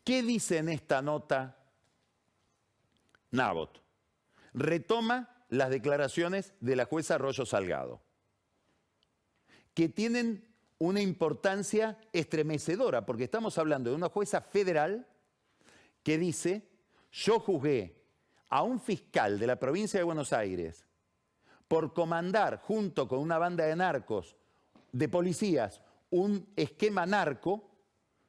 ¿Qué dice en esta nota Nabot? Retoma las declaraciones de la jueza Arroyo Salgado, que tienen una importancia estremecedora, porque estamos hablando de una jueza federal que dice: yo juzgué a un fiscal de la provincia de Buenos Aires por comandar junto con una banda de narcos, de policías, un esquema narco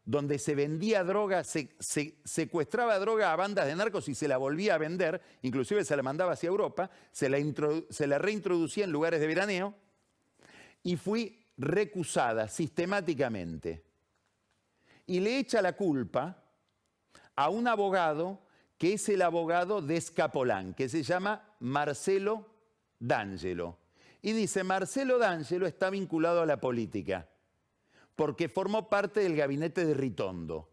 donde se vendía droga, se secuestraba droga a bandas de narcos y se la volvía a vender, inclusive se la mandaba hacia Europa, se la reintroducía en lugares de veraneo, y fui recusada sistemáticamente. Y le echa la culpa a un abogado que es el abogado de Escapolán, que se llama Marcelo D'Angelo. Y dice: Marcelo D'Angelo está vinculado a la política porque formó parte del gabinete de Ritondo,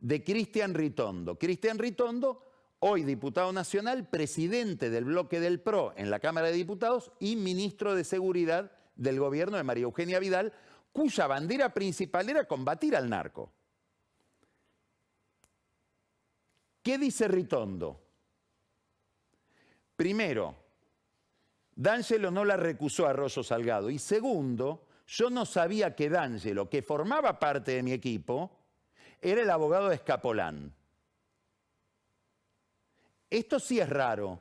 de Cristian Ritondo. Cristian Ritondo, hoy diputado nacional, presidente del bloque del PRO en la Cámara de Diputados y ministro de Seguridad del gobierno de María Eugenia Vidal, cuya bandera principal era combatir al narco. ¿Qué dice Ritondo? Primero, D'Angelo no la recusó a Arroyo Salgado. Y segundo, yo no sabía que D'Angelo, que formaba parte de mi equipo, era el abogado de Escapolán. Esto sí es raro.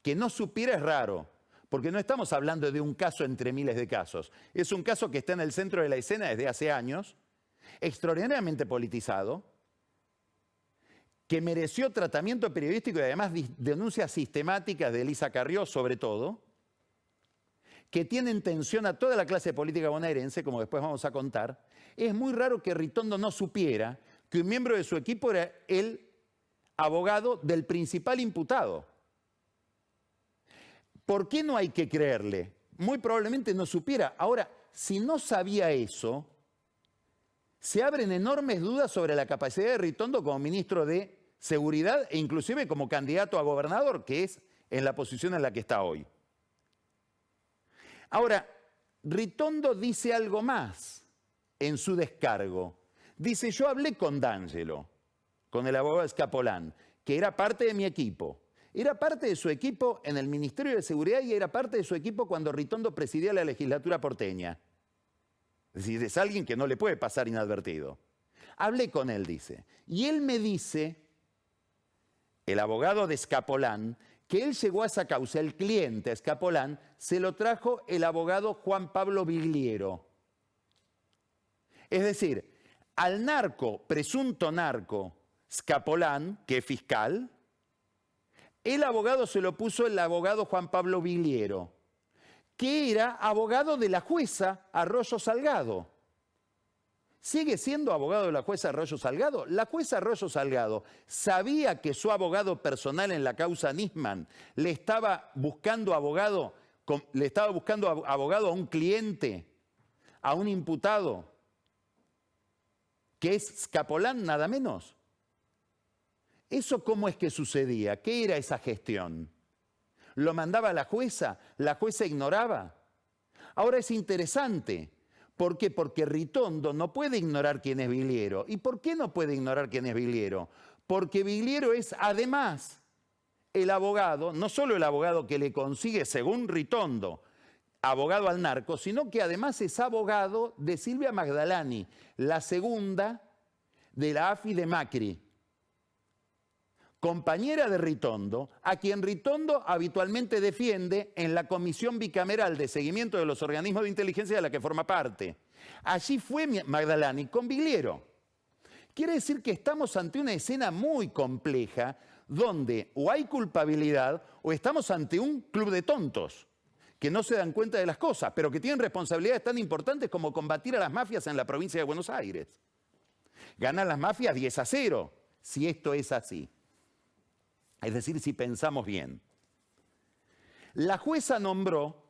Que no supiera es raro, porque no estamos hablando de un caso entre miles de casos. Es un caso que está en el centro de la escena desde hace años, extraordinariamente politizado, que mereció tratamiento periodístico y además denuncias sistemáticas de Elisa Carrió, sobre todo, que tienen tensión a toda la clase política bonaerense, como después vamos a contar. Es muy raro que Ritondo no supiera que un miembro de su equipo era el abogado del principal imputado. ¿Por qué no hay que creerle? Muy probablemente no supiera. Ahora, si no sabía eso, se abren enormes dudas sobre la capacidad de Ritondo como ministro de Seguridad e inclusive como candidato a gobernador, que es en la posición en la que está hoy. Ahora, Ritondo dice algo más en su descargo. Dice: yo hablé con D'Angelo, con el abogado Escapolán, que era parte de mi equipo. Era parte de su equipo en el Ministerio de Seguridad y era parte de su equipo cuando Ritondo presidía la legislatura porteña. Es decir, es alguien que no le puede pasar inadvertido. Hablé con él, dice. Y él me dice, el abogado de Escapolán, que él llegó a esa causa, el cliente Escapolán, se lo trajo el abogado Juan Pablo Bigliero. Es decir, al narco, presunto narco, Escapolán, que es fiscal, el abogado se lo puso el abogado Juan Pablo Bigliero, que era abogado de la jueza Arroyo Salgado. ¿Sigue siendo abogado de la jueza Arroyo Salgado? La jueza Arroyo Salgado sabía que su abogado personal en la causa Nisman le estaba buscando abogado a un cliente, a un imputado, que es Escapolán nada menos. ¿Eso cómo es que sucedía? ¿Qué era esa gestión? ¿Lo mandaba la jueza ignoraba? Ahora es interesante. ¿Por qué? Porque Ritondo no puede ignorar quién es Bigliero. ¿Y por qué no puede ignorar quién es Bigliero? Porque Bigliero es además el abogado, no solo el abogado que le consigue, según Ritondo, abogado al narco, sino que además es abogado de Silvia Magdalani, la segunda de la AFI de Macri, compañera de Ritondo, a quien Ritondo habitualmente defiende en la Comisión Bicameral de Seguimiento de los Organismos de Inteligencia de la que forma parte. Allí fue Magdalani con Bigliero. Quiere decir que estamos ante una escena muy compleja donde o hay culpabilidad o estamos ante un club de tontos que no se dan cuenta de las cosas, pero que tienen responsabilidades tan importantes como combatir a las mafias en la provincia de Buenos Aires. Ganan las mafias 10-0, si esto es así. Es decir, si pensamos bien. La jueza nombró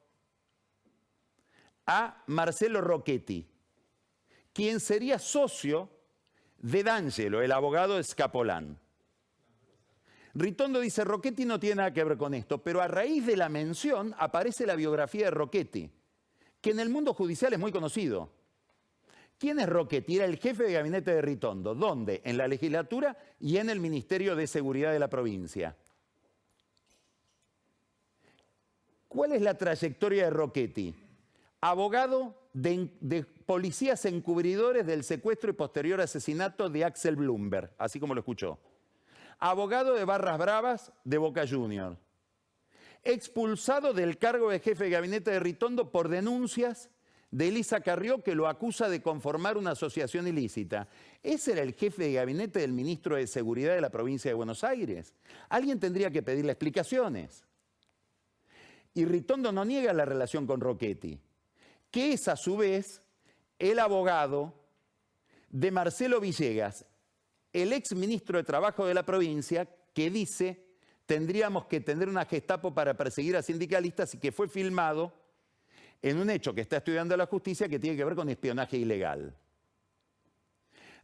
a Marcelo Rocchetti, quien sería socio de D'Angelo, el abogado de Escapolán. Ritondo dice: Rocchetti no tiene nada que ver con esto, pero a raíz de la mención aparece la biografía de Rocchetti, que en el mundo judicial es muy conocido, ¿Quién es Rocchetti? Era el jefe de gabinete de Ritondo. ¿Dónde? En la legislatura y en el Ministerio de Seguridad de la provincia. ¿Cuál es la trayectoria de Rocchetti? Abogado de policías encubridores del secuestro y posterior asesinato de Axel Bloomberg, así como lo escuchó. Abogado de barras bravas de Boca Juniors. Expulsado del cargo de jefe de gabinete de Ritondo por denuncias de Elisa Carrió, que lo acusa de conformar una asociación ilícita. Ese era el jefe de gabinete del ministro de Seguridad de la provincia de Buenos Aires. Alguien tendría que pedirle explicaciones. Y Ritondo no niega la relación con Rocchetti, que es a su vez el abogado de Marcelo Villegas, el ex ministro de Trabajo de la provincia, que dice tendríamos que tener una Gestapo para perseguir a sindicalistas y que fue filmado en un hecho que está estudiando la justicia que tiene que ver con espionaje ilegal.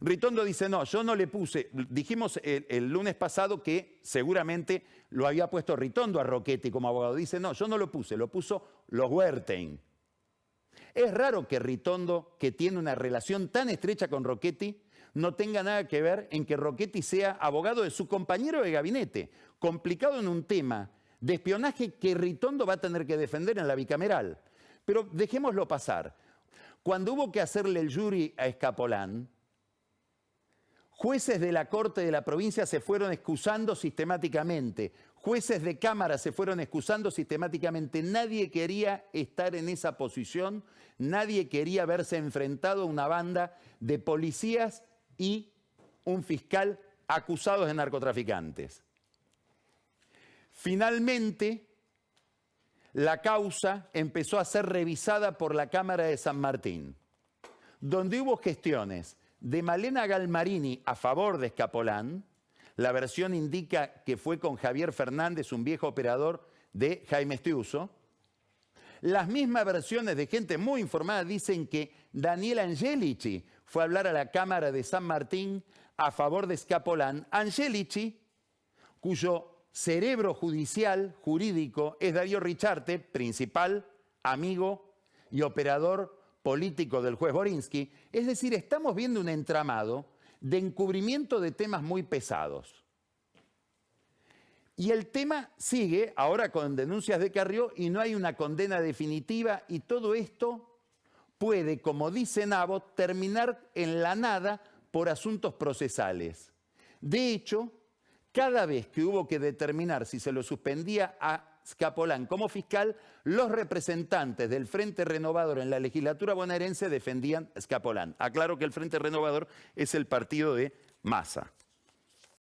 Ritondo dice, no, yo no le puse, dijimos el lunes pasado que seguramente lo había puesto Ritondo a Rocchetti como abogado. Dice, no, yo no lo puse, lo puso los Wertheim. Es raro que Ritondo, que tiene una relación tan estrecha con Rocchetti, no tenga nada que ver en que Rocchetti sea abogado de su compañero de gabinete, complicado en un tema de espionaje que Ritondo va a tener que defender en la bicameral. Pero dejémoslo pasar. Cuando hubo que hacerle el jury a Escapolán, jueces de la Corte de la provincia se fueron excusando sistemáticamente, jueces de Cámara se fueron excusando sistemáticamente. Nadie quería estar en esa posición, nadie quería verse enfrentado a una banda de policías y un fiscal acusados de narcotraficantes. Finalmente, la causa empezó a ser revisada por la Cámara de San Martín, donde hubo gestiones de Malena Galmarini a favor de Escapolán. La versión indica que fue con Javier Fernández, un viejo operador de Jaime Estiuso. Las mismas versiones de gente muy informada dicen que Daniel Angelici fue a hablar a la Cámara de San Martín a favor de Escapolán. Angelici, cuyo cerebro judicial, jurídico, es Darío Richarte, principal amigo y operador político del juez Borinsky. Es decir, estamos viendo un entramado de encubrimiento de temas muy pesados. Y el tema sigue ahora con denuncias de Carrió y no hay una condena definitiva y todo esto puede, como dice Nabo, terminar en la nada por asuntos procesales. De hecho, cada vez que hubo que determinar si se lo suspendía a Escapolán como fiscal, los representantes del Frente Renovador en la legislatura bonaerense defendían a Escapolán. Aclaro que el Frente Renovador es el partido de Massa.